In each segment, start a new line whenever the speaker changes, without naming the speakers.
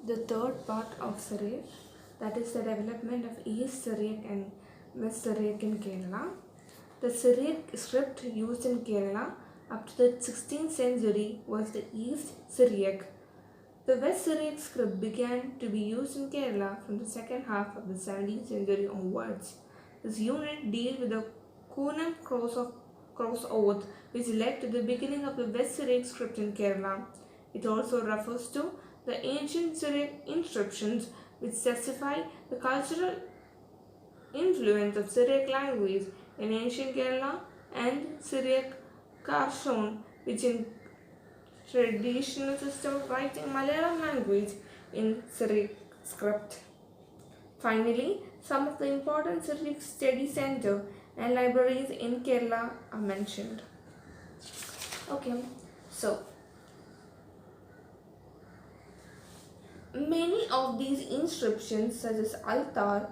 the third part of Syriac, that is the development of East Syriac and West Syriac in Kerala. The Syriac script used in Kerala up to the 16th century was the East Syriac. The West Syriac script began to be used in Kerala from the second half of the 17th century onwards. This unit deals with the Conan cross oath, which led to the beginning of the West Syriac script in Kerala. It also refers to the ancient Syriac inscriptions, which specify the cultural influence of Syriac language in ancient Kerala, and Syriac Karshon, which in traditional system of writing Malayalam language in Syriac script. Finally, some of the important Syriac study center and libraries in Kerala are mentioned. Okay, so many of these inscriptions, such as altar,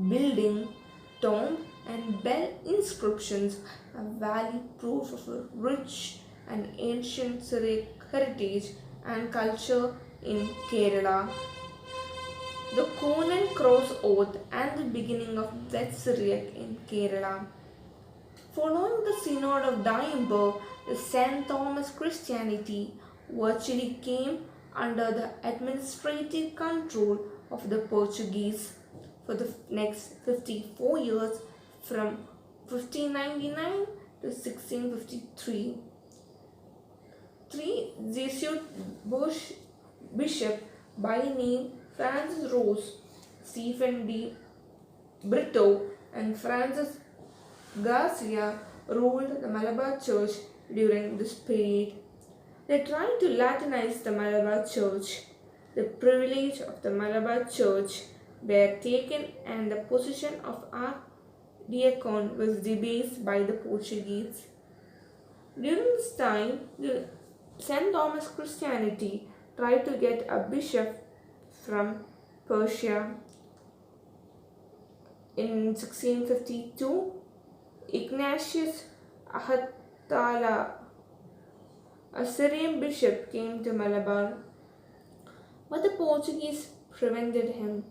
building, tomb, and bell inscriptions, are valid proof of a rich and ancient Syriac heritage and culture in Kerala. The Conan Cross Oath and the beginning of West Syriac in Kerala. Following the Synod of Edinburgh, the St. Thomas Christianity virtually came under the administrative control of the Portuguese for the next 54 years from 1599 to 1653. Three Jesuit bishops by name Francis Rose, Stephen de Brito, and Francis Garcia ruled the Malabar Church during this period. They tried to Latinize the Malabar Church. The privilege of the Malabar Church were taken and the position of archdeacon was debased by the Portuguese. During this time, the St. Thomas Christianity tried to get a bishop from Persia. In 1652, Ignatius Ahatala, a Syrian bishop, came to Malabar, but the Portuguese prevented him.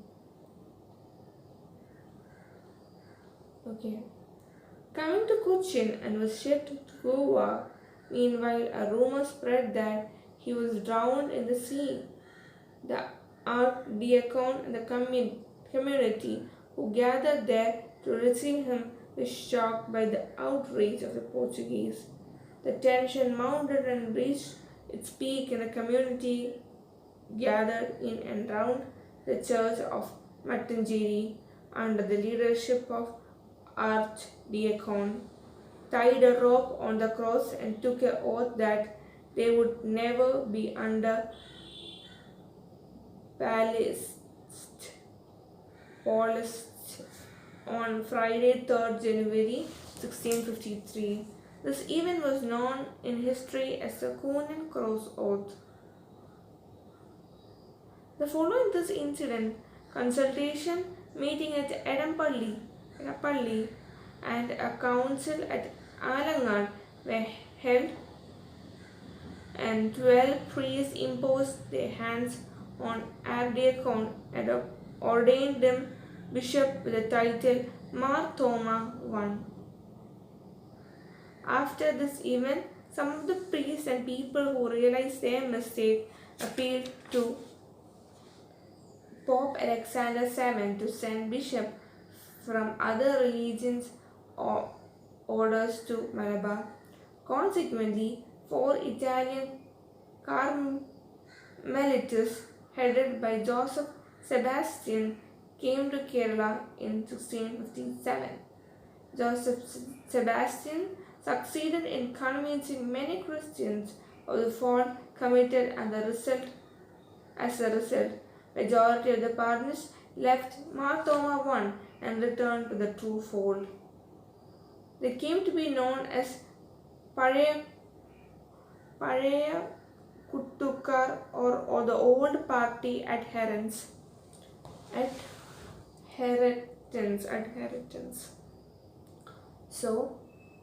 Coming to Cochin and was shipped to Goa. Meanwhile, a rumor spread that he was drowned in the sea. The archdeacon and the community who gathered there to receive him were shocked by the outrage of the Portuguese. The tension mounted and reached its peak in the community gathered in and round the church of Mattanjeri under the leadership of archdeacon, tied a rope on the cross and took an oath that they would never be under Palest on Friday, 3rd January 1653. This event was known in history as the Conan Cross Oath. The following this incident, consultation meeting at Edampalli and a council at Alangan were held, and 12 priests imposed their hands on archdeacon and ordained him bishop with the title Mar Thoma I. After this event, some of the priests and people who realized their mistake appealed to Pope Alexander VII to send bishops from other religions or orders to Malabar. Consequently, 4 Italian Carmelites headed by Joseph Sebastian came to Kerala in 1657. Joseph Sebastian succeeded in convincing many Christians of the fault committed, and as a result, majority of the pardons left Mar Thoma I and returned to the true fold. They came to be known as Pazhaya Kuttukar or the Old Party adherents. So,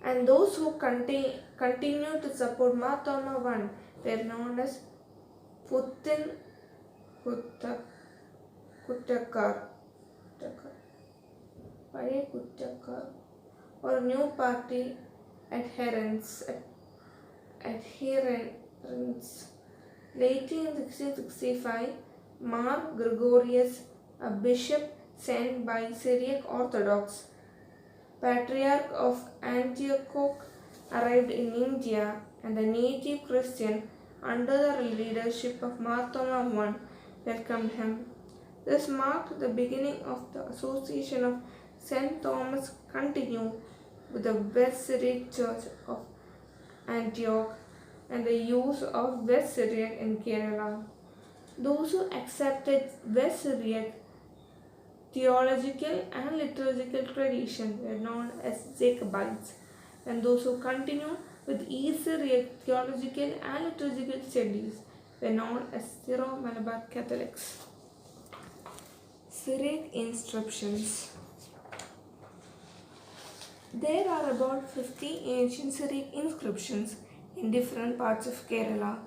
and those who continue to support Mar Thoma I were known as Puthin Kutta, Kuttakar, Pare Kuttakar, or new party adherents. Late in 1665, Mark Gregorius, a bishop sent by Syriac Orthodox Patriarch of Antioch, arrived in India, and the native Christian, under the leadership of Marthoma I, welcomed him. This marked the beginning of the association of St. Thomas continued with the West Syriac Church of Antioch and the use of West Syriac in Kerala. Those who accepted West Syriac theological and liturgical tradition were known as Jacobites, and those who continued with East Syriac theological and liturgical studies were known as Syro-Malabar Catholics. Syriac inscriptions. There are about 50 ancient Syriac inscriptions in different parts of Kerala.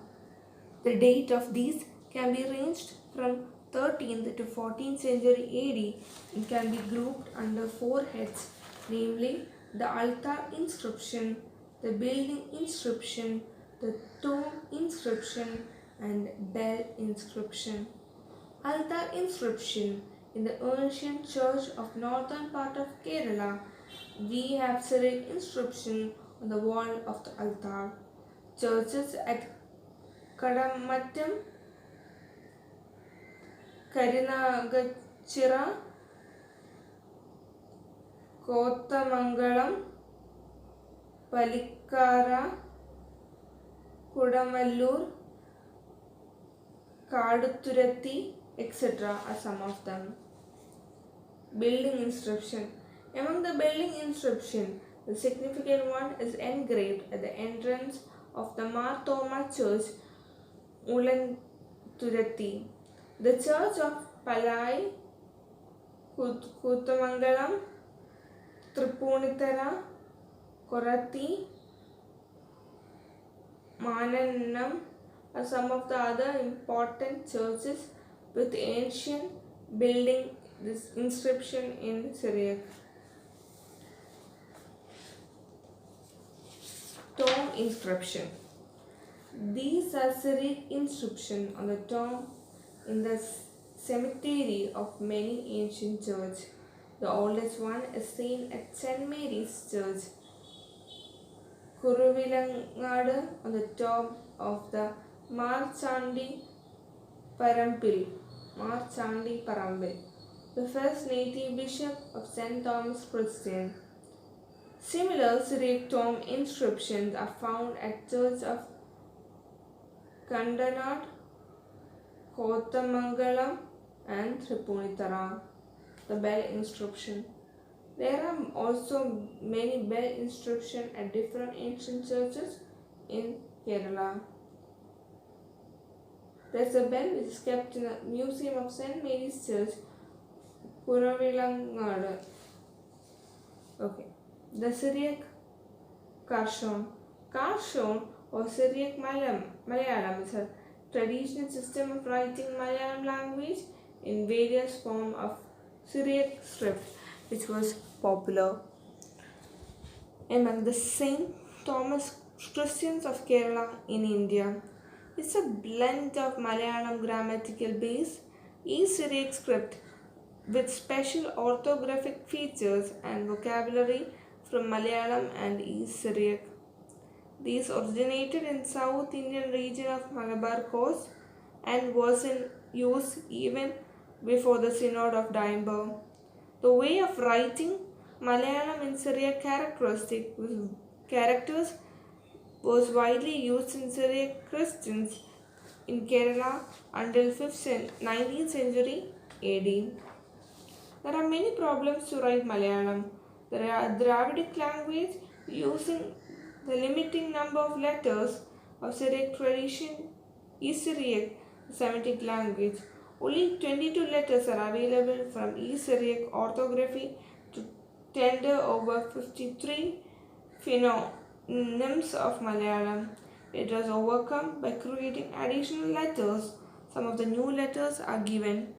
The date of these can be ranged from 13th to 14th century AD and can be grouped under 4 heads, namely the altar inscription, the building inscription, the tomb inscription, and bell inscription. Altar inscription. In the ancient church of northern part of Kerala, we have Syriac inscription on the wall of the altar. Churches at Kadamattam, Karinagachira, Kottamangalam, Palikara, Kudamallur, Kaduthurati, etc. are some of them. Building inscription. Among the building inscription, the significant one is engraved at the entrance of the Marthoma Church, Ulanthurati. The church of Palai, Kuthamangalam, Tripunithara, Korati, Manannam are some of the other important churches with ancient building this inscription in Syriac. Tomb inscription. These are Syriac inscriptions on the tomb in the cemetery of many ancient churches. The oldest one is seen at St. Mary's Church, Kuruvilangadu, on the top of the Marchandi Parambil, the first native bishop of St. Thomas Christian. Similar Syriac tomb inscriptions are found at Church of Kandanad, Kottamangalam, and Tripunithara. The bell inscription. There are also many bell inscriptions at different ancient churches in Kerala. There is a bell which is kept in the Museum of St. Mary's Church, Kuruvilangadu. Okay. The Syriac Karshon. Karshon or Syriac Malayalam is a traditional system of writing Malayalam language in various forms of Syriac script, which was popular among the St. Thomas Christians of Kerala in India. It's a blend of Malayalam grammatical base, East Syriac script with special orthographic features and vocabulary from Malayalam and East Syriac. These originated in South Indian region of Malabar Coast and was in use even before the Synod of Edinburgh. The way of writing Malayalam in Syriac characters was widely used in Syriac Christians in Kerala until 19th century AD. There are many problems to write Malayalam. There are Dravidic language using the limiting number of letters of Syriac tradition, East Syriac, the Semitic language. Only 22 letters are available from East Syriac orthography to tender over 53 phonemes of Malayalam. It was overcome by creating additional letters Some of the new letters are given